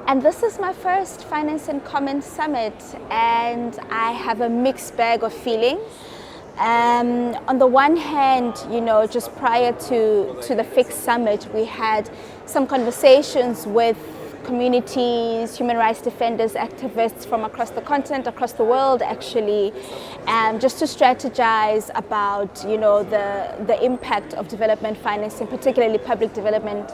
And this is my first Finance and Commons Summit, and I have a mixed bag of feelings. On the one hand, just prior to the fixed summit, we had some conversations with communities, human rights defenders, activists from across the continent, across the world actually, just to strategize about the impact of development financing, particularly public development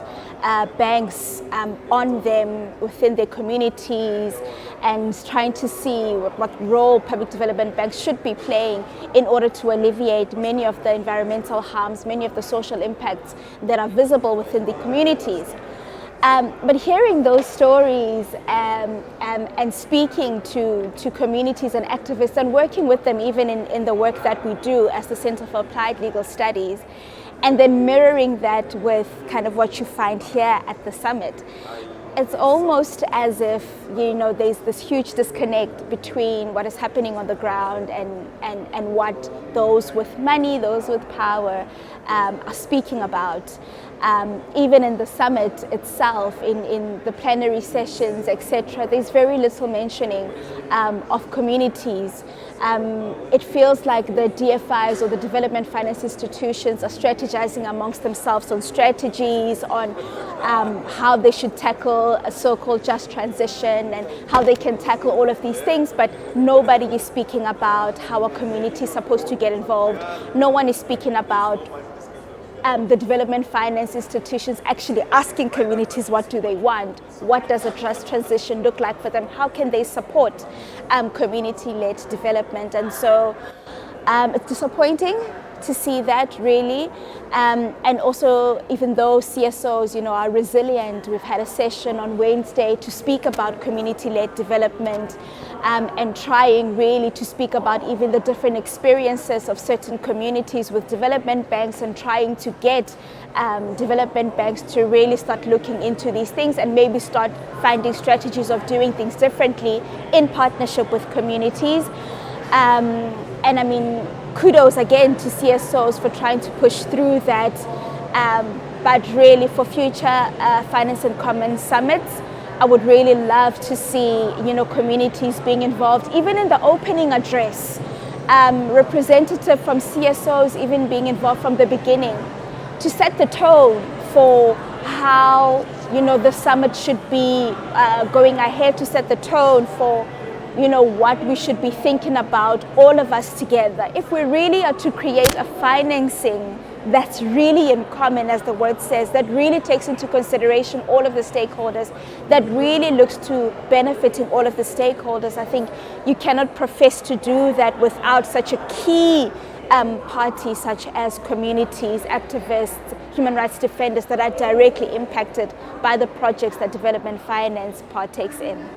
banks, on them within their communities, and trying to see what role public development banks should be playing in order to alleviate many of the environmental harms, many of the social impacts that are visible within the communities. But hearing those stories and speaking to communities and activists and working with them even in the work that we do as the Center for Applied Legal Studies, and then mirroring that with kind of what you find here at the summit, it's almost as if there's this huge disconnect between what is happening on the ground and what those with money, those with power are speaking about. Even in the summit itself, in the plenary sessions, etc., there's very little mentioning of communities. It feels like the DFIs or the development finance institutions are strategizing amongst themselves on strategies, on how they should tackle a so-called just transition and how they can tackle all of these things, but nobody is speaking about how a community is supposed to get involved. No one is speaking about the development finance institutions actually asking communities what do they want, what does a just transition look like for them, how can they support community-led development. And so it's disappointing to see that, really, and also even though CSOs are resilient, we've had a session on Wednesday to speak about community-led development and trying really to speak about even the different experiences of certain communities with development banks, and trying to get development banks to really start looking into these things and maybe start finding strategies of doing things differently in partnership with communities. And I mean, kudos again to CSOs for trying to push through that, but really for future Finance and Commons summits, I would really love to see communities being involved, even in the opening address, representative from CSOs even being involved from the beginning, to set the tone for how the summit should be going ahead, to set the tone for what we should be thinking about, all of us together. If we really are to create a financing that's really in common, as the word says, that really takes into consideration all of the stakeholders, that really looks to benefiting all of the stakeholders, I think you cannot profess to do that without such a key party such as communities, activists, human rights defenders that are directly impacted by the projects that development finance partakes in.